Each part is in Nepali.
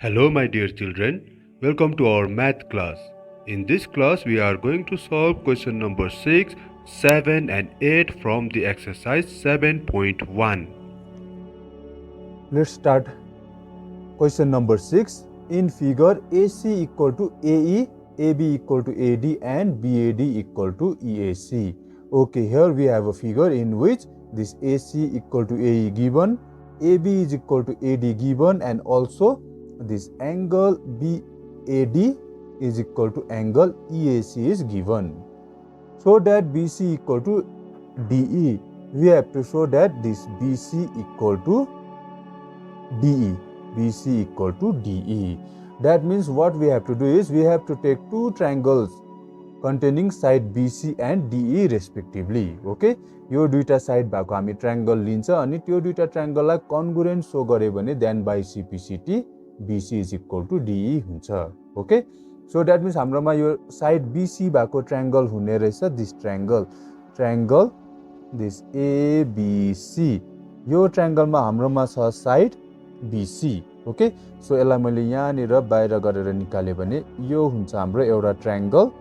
Hello, my dear children. Welcome to our math class. In this class, we are going to solve question number 6, 7, and 8 from the exercise 7.1. Let's start question number 6. In figure, AC equal to AE, AB equal to AD, and BAD equal to EAC. Okay, here we have a figure in which this AC equal to AE given, AB is equal to AD given, and also this angle BAD is equal to angle EAC is given. So that BC equal to DE, we have to show that this BC equal to DE. BC equal to DE. That means what we have to do is we have to take two triangles containing side BC and DE respectively. Okay, यो दुईटा साइड भएको हामी ट्रायंगल लिन्छ अनि त्यो दुईटा ट्रायंगललाई कन्ग्रुएन्ट सो गरे भने then by CPCT BC is equal to DE हुन्छ. ओके, सो द्याट मिन्स हाम्रोमा यो साइड BC भएको ट्रायंगल हुने रहेछ. दिस ट्रायंगल दिस ABC, यो ट्रायंगलमा हाम्रोमा छ साइड BC. ओके, सो यसलाई मैले यहाँनिर बाहिर गरेर निकाले भने यो हुन्छ हाम्रो एउटा ट्रायंगल.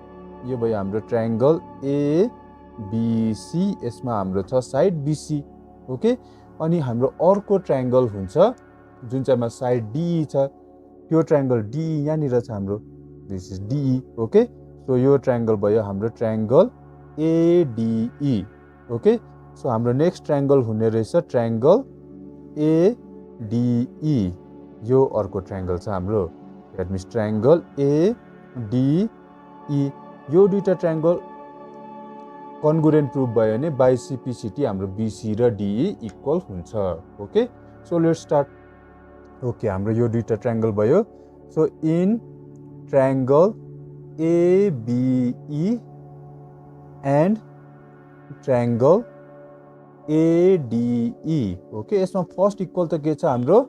यो भयो हाम्रो ट्रायंगल ABC, यसमा हाम्रो छ साइड BC. ओके, अनि हाम्रो अर्को ट्रायंगल हुन्छ जुन चाहिँमा साइड DE छ. त्यो ट्रायंगल DE यहाँनिर छ हाम्रो. This is DE. Okay, so यो ट्रायंगल भयो हाम्रो ट्रायंगल ADE. ओके, सो हाम्रो नेक्स्ट ट्रायंगल हुने रहेछ ट्रायंगल ADE. यो अर्को ट्रायंगल छ हाम्रो. That means triangle ADE. यो दुईटा ट्रायंगल कन्ग्रुएन्ट प्रुफ भयो भने बाइ CPCT हाम्रो BC र DE इक्वल हुन्छ. Okay, so let's start. Okay, हाम्रो यो दुईटा ट्रायंगल भयो. So in triangle ABE and triangle ADE. Okay, यसमा फर्स्ट इक्वल त के छ हाम्रो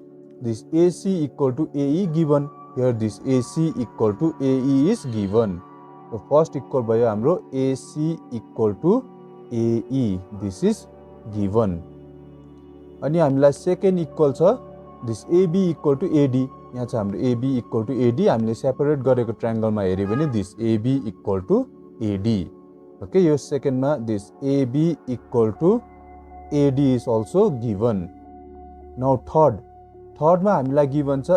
this AC equal to AE given. Here this AC equal to AE is given. So first equal भयो हाम्रो AC equal to AE. This is given. अनि हामीलाई सेकेन्ड इक्वल छ this AB equal to AD. यहाँ छ हाम्रो AB equal to AD. हामीले सेपरेट गरेको ट्रायंगलमा हेर्यो भने this AB equal to AD. Okay, यो सेकेन्डमा this AB equal to AD is also given. Now थर्डमा हामीलाई गिवन छ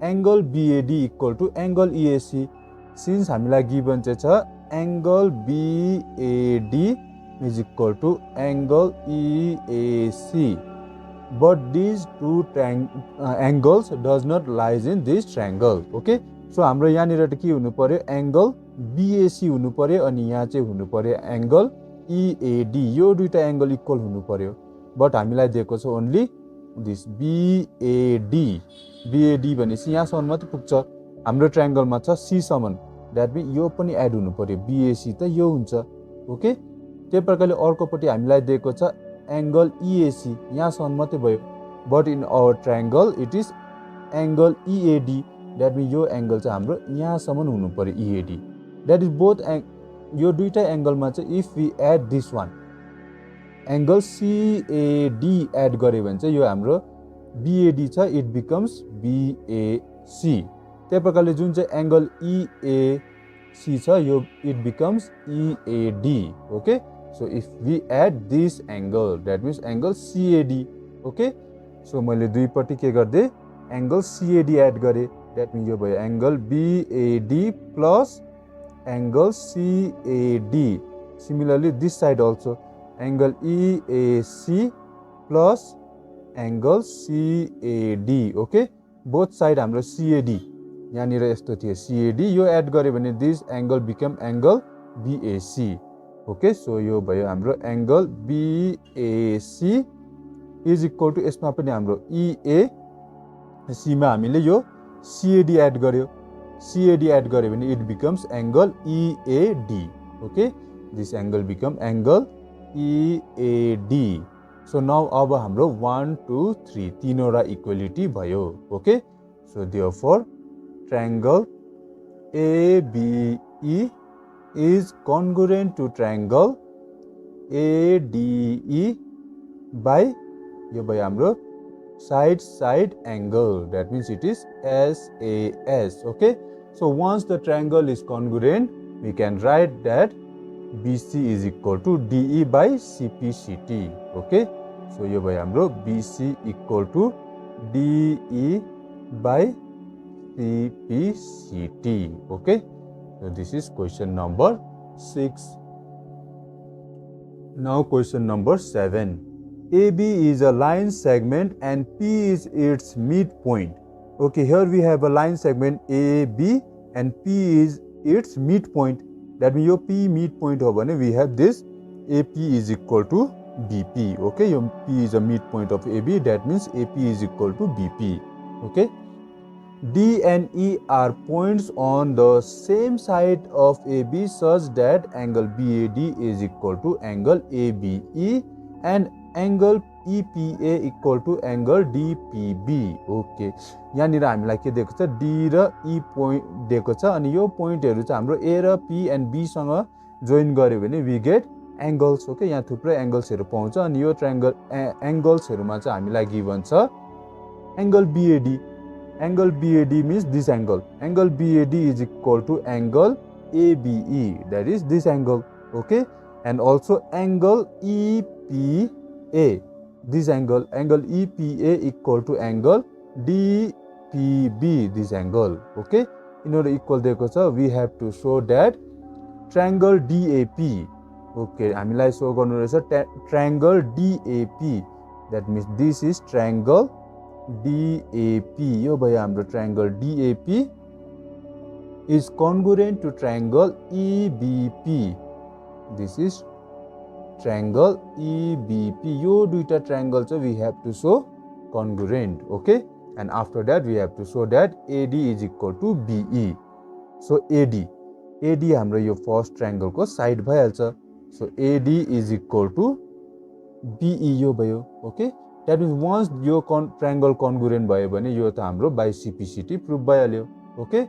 angle BAD equal to angle EAC. Since हामीलाई गिवन चाहिँ छ angle BAD is equal to angle EAC, but these two angles does not lies in this triangle. Okay, so हाम्रो यहाँनिर के हुनु पर्यो एंगल BAC हुनु पर्यो अनि यहाँ चाहिँ हुनु पर्यो एंगल EAD. यो दुईटा एंगल इक्वल हुनु पर्यो, बट हामीलाई दिएको छ ओन्ली दिस BAD भनेपछि यहाँसम्म मात्रै पुग्छ. हाम्रो ट्रायंगलमा छ C सम्म. द्याट मिन्स यो पनि एड हुनु पर्यो. BAC त यो हुन्छ. ओके, त्यही प्रकारले अर्कोपट्टि हामीलाई दिएको छ एंगल EAC. यहाँसम्म मात्रै भयो, but in our triangle it is angle EAD. That means यो एंगल चाहिँ हाम्रो यहाँसम्म हुनु पर्यो EAD. द्याट इज बोथ यो दुईटा एंगलमा चाहिँ if we add this one angle CAD add गर्यो भने चाहिँ यो हाम्रो BAD छ, इट बिकम्स BAC. त्यही प्रकारले जुन चाहिँ एंगल EAC छ यो it becomes EAD. Okay, so if we add this angle that means angle CAD. Okay, so मैले दुईपट्टि के गर्दै एंगल CAD एड गरेँ. द्याट मिन्स यो भयो angle BAD plus angle CAD. Similarly this side also angle EAC plus angle CAD. Okay, both side हाम्रो CAD यहाँनिर यस्तो थियो CAD. यो एड गर्यो भने this angle become angle BAC. Okay, so यो भयो हाम्रो angle BAC is equal to यसमा पनि हाम्रो EAC मा हामीले यो CAD एड गर्यो. CAD एड गर्यो भने it becomes angle EAD. Okay, this angle become angle EAD. So now अब हाम्रो 1 2 3 तीनवटा इक्वालिटी भयो. Okay, so therefore triangle ABE is congruent to triangle ADE by यो भयो हाम्रो side angle. That means it is SAS. Okay. So once the triangle is congruent, we can write that BC is equal to DE by CPCT. Okay. So यो भयो हाम्रो BC equal to DE by CPCT. Okay. So this is question number 6. Now question number 7. AB is a line segment and P is its midpoint. Okay, here we have a line segment AB and P is its midpoint. That means your P midpoint ho bhane we have this AP is equal to BP. Okay, your P is a midpoint of AB. That means AP is equal to BP. Okay. D and E are points on the same side of AB such that angle BAD is equal to angle ABE and angle EPA equal to angle DPB. Okay. यहाँनिर हामीलाई के दिएको छ D र E point दिएको छ अनि यो पोइन्टहरु चाहिँ हाम्रो A र P and B सँग जोइन गर्यो भने we get angles. Okay. यहाँ थुप्रै एंगल्सहरु पाउँछ अनि यो ट्रायंगल एंगल्सहरुमा चाहिँ हामीलाई गिवन छ angle BAD. Angle BAD means this angle. Angle BAD is equal to angle ABE. That is this angle. Okay. And also angle EPA. This angle. Angle EPA equal to angle DPB. This angle. Okay. In order equal दिएको छ, we have to show that triangle DAP. Okay. हामीलाई show गर्नु रहेछ triangle DAP. That means this is triangle DAP. यो भयो हाम्रो triangle DAP is congruent to triangle EBP. This is triangle EBP. यो दुईटा triangle चाहिँ we have to show congruent. Okay. And after that we have to show that AD is equal to BE. So AD हाम्रो यो first triangle को side भइहाल्छ. So AD is equal to BE यो भयो. Okay. That means once यो triangle congruent भयो भने यो त हाम्रो by CPCT prove भइहाल्यो. Okay.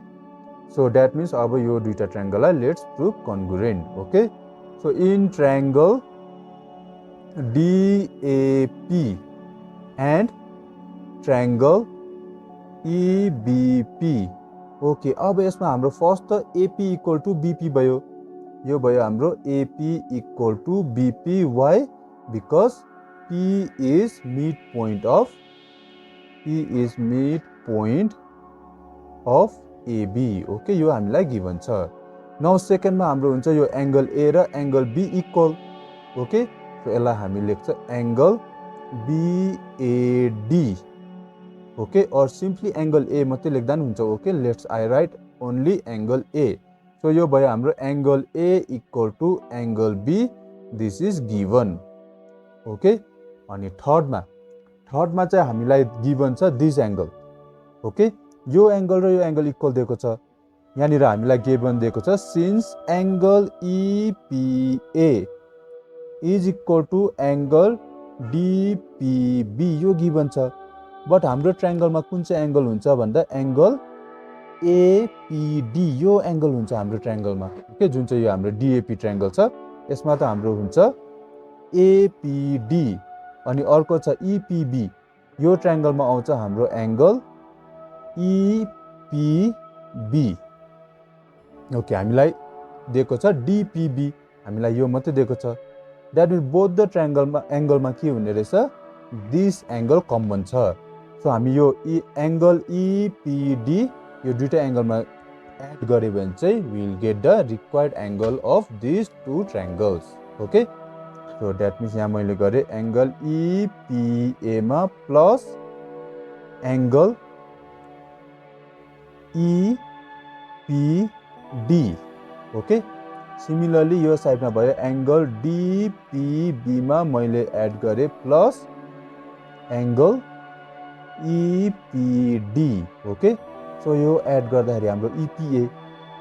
So that means अब यो दुईटा triangle लाई let's prove congruent. Okay. So in triangle DAP and triangle EBP. Okay. अब यसमा हाम्रो first त AP equal to BP भयो. यो भयो हाम्रो AP equal to BP. Why? Because P is midpoint of AB. Okay, यो हामीलाई गिवन छ. Now second मा हाम्रो हुन्छ यो angle A र angle B equal. Okay, so यसलाई हामी लेख्छ angle BAD. Okay, or simply angle A मात्रै लेख्दा नि हुन्छ. Okay, I write only angle A. So यो भयो हाम्रो angle A equal to angle B. This is given. Okay. अनि थर्ड मा चाहिँ हामीलाई गिवन छ दिस एंगल. ओके. यो एंगल र यो एंगल इक्वल दिएको छ. यहाँनिर हामीलाई गिवन दिएको छ since angle EPA is equal to angle DPB. यो गिवन छ. बट हाम्रो ट्रायंगलमा कुन चाहिँ एंगल हुन्छ भन्दा एंगल APD. यो एंगल हुन्छ हाम्रो ट्रायंगलमा. ओके. जुन चाहिँ यो हाम्रो DAP ट्रायंगल छ यसमा त हाम्रो हुन्छ APD. अनि अर्को छ EPB. यो ट्रायंगलमा आउँछ हाम्रो एंगल EPB. ओके. हामीलाई दिएको छ DPB. हामीलाई यो मात्रै दिएको छ. दैट मिन्स बोथ द ट्रायंगलमा एंगलमा के हुने रहेछ दिस एंगल कमन छ. सो हामी यो एंगल EPD यो दुईटा एंगलमा एड गरे भने चाहिँ we will get the required angle of these two triangles. Okay. So that means यहाँ मैले गरे एंगल EPA मा plus angle EPD. Okay. Similarly यो साइडमा भयो एंगल DPB मा मैले एड गरे plus angle EPD. Okay. So यो एड गर्दाखेरि हाम्रो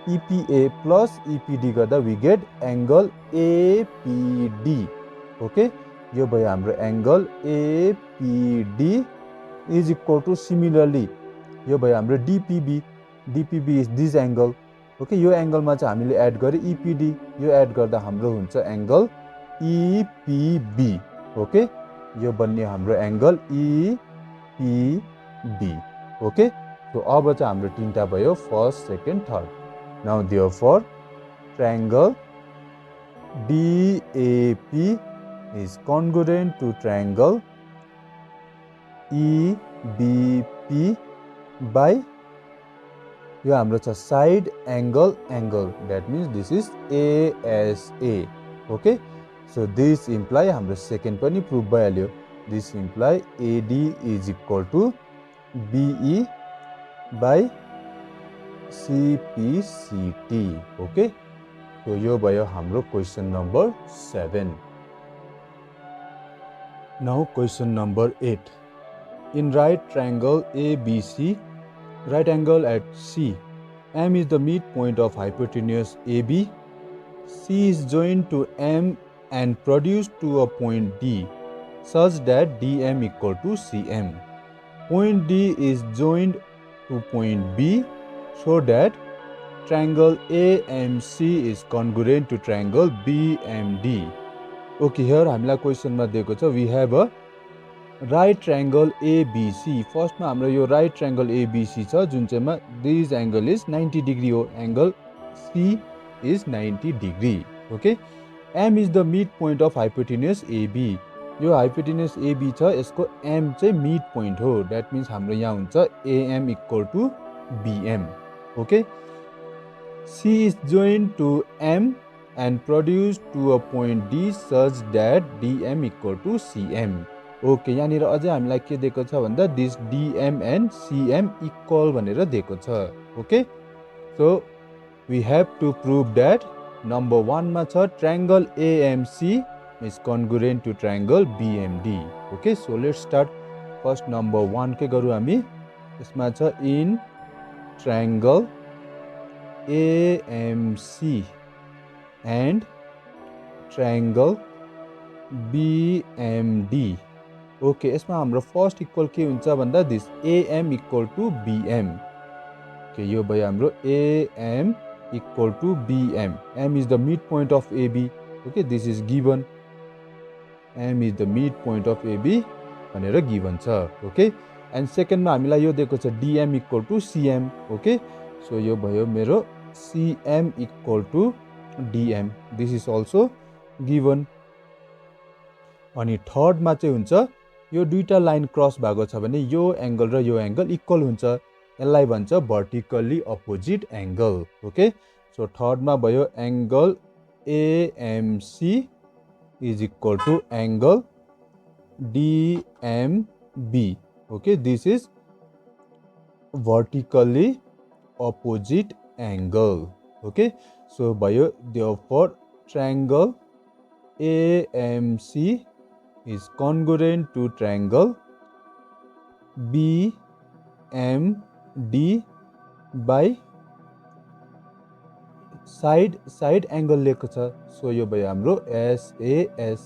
EPA प्लस EPD गर्दा we get angle APD. Okay. यो भयो हाम्रो angle APD is equal to similarly यो भयो हाम्रो DPB is this angle. Okay. यो एंगलमा चाहिँ हामीले एड गरे EPD. यो एड गर्दा हाम्रो हुन्छ एंगल EPB. ओके. यो बन्ने हाम्रो एंगल PB. Okay, so अब चाहिँ हाम्रो तीनटा भयो, first second third. Now therefore triangle DAP is congruent to triangle EBP by यो हाम्रो छ side angle angle, that means this is ASA. Okay, so this imply हाम्रो सेकेन्ड पनि प्रुभ भइहाल्यो. This imply AD is equal to BE by CPCT. Okay, so यो भयो हाम्रो question number 7. Now question number 8. In right triangle ABC, right angle at C, M is the midpoint of hypotenuse AB. C is joined to M and produced to a point D such that DM equal to CM. Point D is joined to point B so that triangle AMC is congruent to triangle BMD. Okay, here हामीलाई क्वेसनमा दिएको छ, we have a right triangle ABC. फर्स्टमा हाम्रो यो right triangle ABC छ जुन चाहिँमा this angle is 90 degree हो, angle C is 90 degree. Okay, M is the midpoint of hypotenuse AB. यो hypotenuse AB छ, यसको M चाहिँ midpoint हो, that means हाम्रो यहाँ हुन्छ AM equal to BM. Okay, C is joined to M and produced to a point D such that DM equal to CM. Okay, यहाँनिर अझै हामीलाई के दिएको छ भन्दा this DM and CM equal भनेर दिएको छ. Okay, so we have to prove that number 1 मा छ triangle AMC is congruent to triangle BMD. Okay, so let's start. First number 1 के गरौँ हामी. यसमा छ in triangle AMC and triangle BMD. Okay, यसमा हाम्रो फर्स्ट इक्वल के हुन्छ भन्दा this AM equal to BM. Okay, यो भयो हाम्रो AM equal to BM. M is the mid point of AB. Okay, this is given. M is the mid point of AB भनेर गिभन छ. ओके, एन्ड सेकेन्डमा हामीलाई यो दिएको छ DM equal to CM. Okay, so यो भयो मेरो CM equal to DM. This is also given. अनि थर्डमा चाहिँ हुन्छ यो दुईटा लाइन क्रस भएको छ भने यो एंगल र यो एंगल इक्वल हुन्छ, यसलाई भन्छ vertically opposite angle. Okay, so थर्डमा भयो angle AMC is equal to angle DMB. Okay, this is vertically opposite angle. Okay, so भयो therefore triangle AMC is congruent to triangle BMD by side angle लेको छ. सो यो भयो हाम्रो SAS.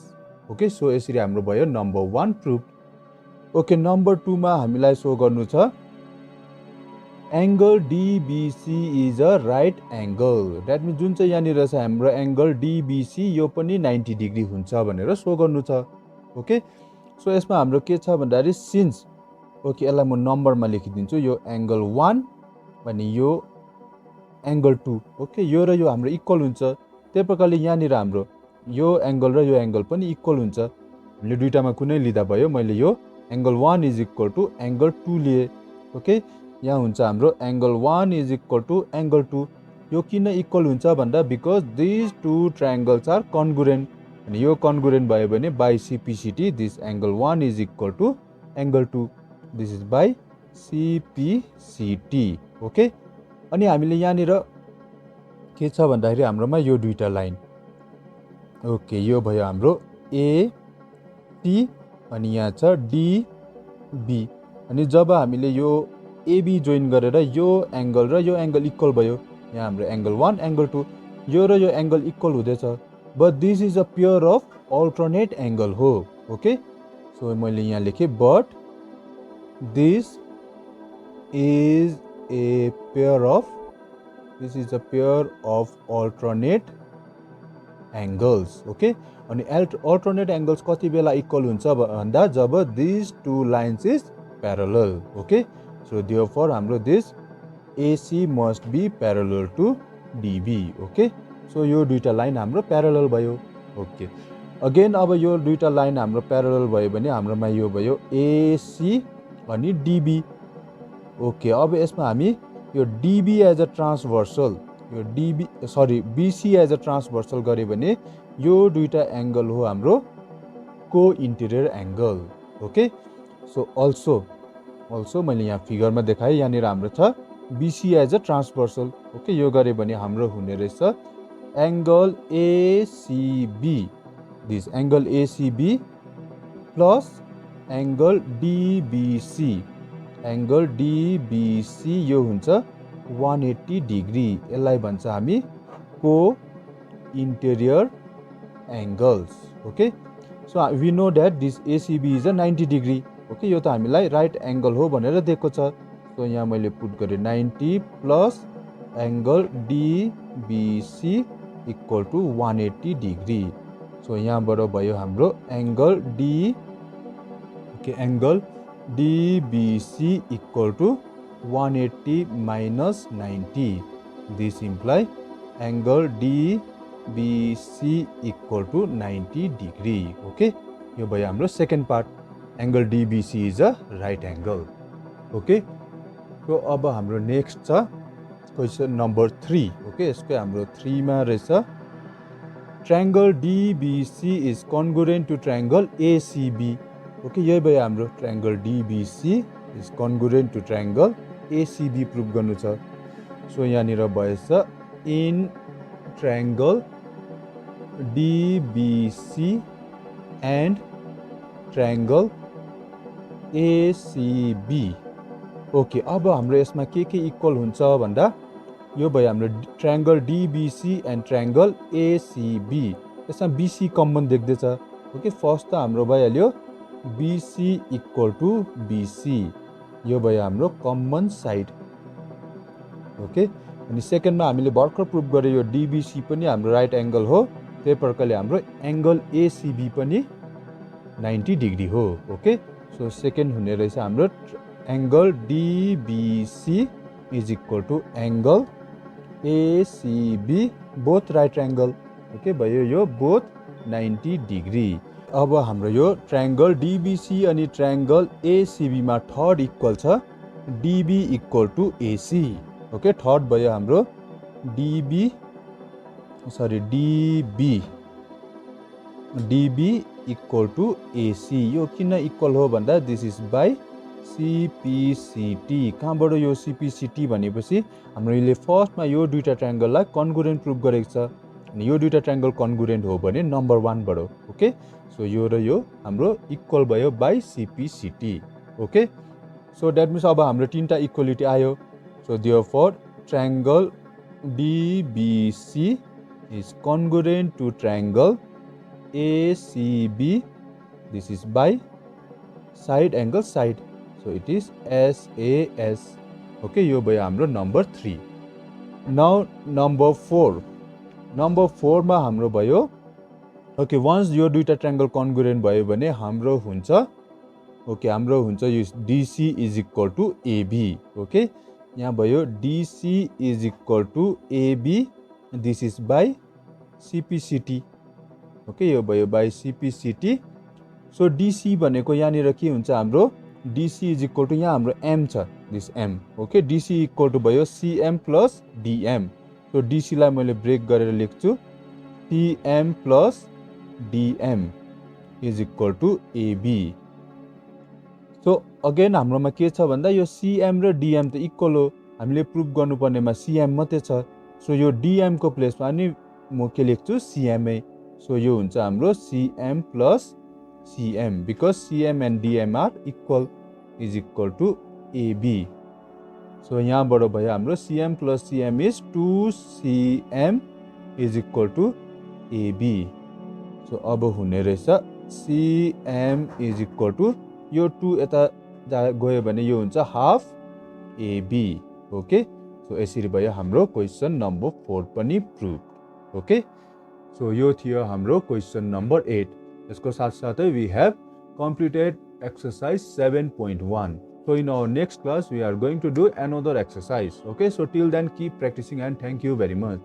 ओके, सो यसरी हाम्रो भयो नम्बर 1 प्रुभ. ओके, नम्बर 2 मा हामीलाई सो गर्नु छ angle DBC is a right angle. That means जुन चाहिँ यहाँनिर छ हाम्रो एंगल DBC यो पनि 90 डिग्री हुन्छ भनेर सो गर्नु छ. ओके, सो यसमा हाम्रो के छ भन्दाखेरि सिन्स, ओके यसलाई म नम्बरमा लेखिदिन्छु, यो एंगल 1 भने यो एंगल 2. ओके, यो र यो हाम्रो इक्वल हुन्छ. त्यही प्रकारले यहाँनिर हाम्रो यो एंगल र यो एंगल पनि इक्वल हुन्छ. हामीले दुईटामा कुनै लिँदा भयो. मैले यो angle 1 is equal to angle 2 लिए. ओके, यहाँ हुन्छ हाम्रो angle 1 is equal to angle 2. यो किन इक्वल हुन्छ भन्दा because this two triangles are congruent. अनि यो कन्ग्रुएन्ट भयो भने by CPCT this angle 1 is equal to angle 2. This is by CPCT. Okay, अनि हामीले यहाँनिर के छ भन्दाखेरि हाम्रोमा यो दुईटा लाइन. ओके, यो भयो हाम्रो AC अनि यहाँ छ DB. अनि जब हामीले यो AB जोइन गरेर यो एंगल र यो एंगल इक्वल भयो, यहाँ हाम्रो एंगल 1 एंगल 2 यो र यो एंगल इक्वल हुँदैछ, but this is a pair of alternate angle हो. ओके, सो मैले यहाँ लेखेँ but this is a pair of alternate angles. Okay, अनि अल्टरनेट एंगल्स कति बेला इक्वल हुन्छ भन्दा जब this two lines is parallel. Okay, so therefore हाम्रो this AC must be parallel to DB. Okay, so यो दुईटा लाइन हाम्रो प्यारलल भयो. ओके, अगेन अब यो दुईटा लाइन हाम्रो प्यारलल भयो भने हाम्रोमा यो भयो AC अनि DB. ओके, अब यसमा हामी यो DB एज अ ट्रान्सभर्सल, यो BC एज अ ट्रान्सभर्सल गऱ्यो भने यो दुईटा एंगल हो हाम्रो co interior angle. Okay, so also मैले यहाँ फिगरमा देखाएँ, यहाँनिर हाम्रो छ BC as a transversal. Okay, यो गरे भने हाम्रो हुने रहेछ angle ACB, this angle ACB plus angle DBC. Angle DBC यो हुन्छ 180 डिग्री. यसलाई भन्छ हामी co interior angles. Okay, so we know that this ACB is a 90 degree. Okay, यो त हामीलाई राइट एंगल हो भनेर दिएको छ. सो यहाँ मैले पुट गरेँ 90 plus angle DBC equal to 180 degree. So यहाँबाट भयो हाम्रो angle angle DBC equal to 180 minus 90. This imply angle DBC equal to 90 degree. Okay, यो भयो हाम्रो second part. Angle DBC is a right angle. Okay, तो अब हाम्रो नेक्स्ट छ क्वेश्चन नंबर 3. ओके, यसको हाम्रो 3 मा रहेछ triangle DBC is congruent to triangle ACB. Okay, यही भयो हाम्रो triangle DBC is congruent to triangle ACB prove गर्नु छ. सो यहाँनिर भएछ in triangle DBC and triangle ACB. Okay, अब हाम्रो यसमा के इक्वल हुन्छ भन्दा यो भयो हाम्रो triangle DBC and triangle ACB. यसमा BC कमन देख्दैछ. ओके, फर्स्ट त हाम्रो भइहाल्यो BC इक्वल टू BC, यो भयो हाम्रो कमन साइड. ओके, अनि सेकेन्डमा हामीले भर्खर प्रुभ गरे यो DBC पनि हाम्रो राइट एंगल हो, त्यही प्रकारले हाम्रो एंगल ACB पनि 90 डिग्री हो. ओके, सो सेकेन्ड हुने रहेछ हाम्रो angle DBC is equal to angle ACB both right angle. Okay, भयो यो बोथ 90 डिग्री. अब हाम्रो यो ट्रायंगल DBC अनि ट्रायंगल ACB मा थर्ड इक्वल छ DB equal to AC. Okay, third भयो हाम्रो DB इक्वल टू AC. यो किन इक्वल हो भन्दा दिस इज बाई CPCT. कहाँबाट यो CPCT भनेपछि हाम्रो यसले फर्स्टमा यो दुईटा ट्रायंगललाई कन्ग्रुएंट प्रुभ गरेको छ, अनि यो दुईटा ट्रायंगल कन्ग्रुएंट हो भने नम्बर 1 बाट. ओके, सो यो र यो हाम्रो इक्वल भयो by CPCT. Okay, so that means अब हाम्रो तीनटा इक्वलिटी आयो. So therefore triangle DBC is congruent to triangle ACB. This is by side angle side, so it is SAS. Okay, यो भयो हाम्रो नम्बर 3. नाउ नम्बर 4 मा हाम्रो भयो ओके, वन्स यो दुईटा ट्रायंगल कन्ग्रुएंट भयो भने हाम्रो हुन्छ ओके, हाम्रो हुन्छ यो DC is equal to AB. Okay, यहाँ भयो DC is equal to AB. This is by CPCT. Okay, यो भयो बाई CPCT. सो DC भनेको यहाँनिर के हुन्छ हाम्रो DC इज इक्वल टू यहाँ हाम्रो M छ, this M. Okay, DC equal to भयो CM plus DM. So DC लाई मैले ब्रेक गरेर लेख्छु CM plus DM is equal to AB. So again हाम्रोमा के छ भन्दा यो CM र DM त इक्वल हो, हामीले प्रुभ गर्नुपर्नेमा CM मात्रै छ. सो यो DM को प्लेसमा नि म के लेख्छु CM. सो यो हुन्छ हाम्रो CM plus CM because CM and DM are equal is equal to AB. So यहाँबाट भयो हाम्रो CM plus CM is 2CM is equal to AB. So अब हुने रहेछ CM is equal to यो 2 यता गयो भने यो हुन्छ हाफ AB. ओके, सो यसरी भयो हाम्रो क्वेशन नम्बर 4 पनि प्रुभ. ओके, सो यो थियो हाम्रो क्वेशन नम्बर 8. यसको साथसाथै we have completed exercise 7.1. So in our next class, we are going to do another exercise. Okay, so till then, keep practicing and thank you very much.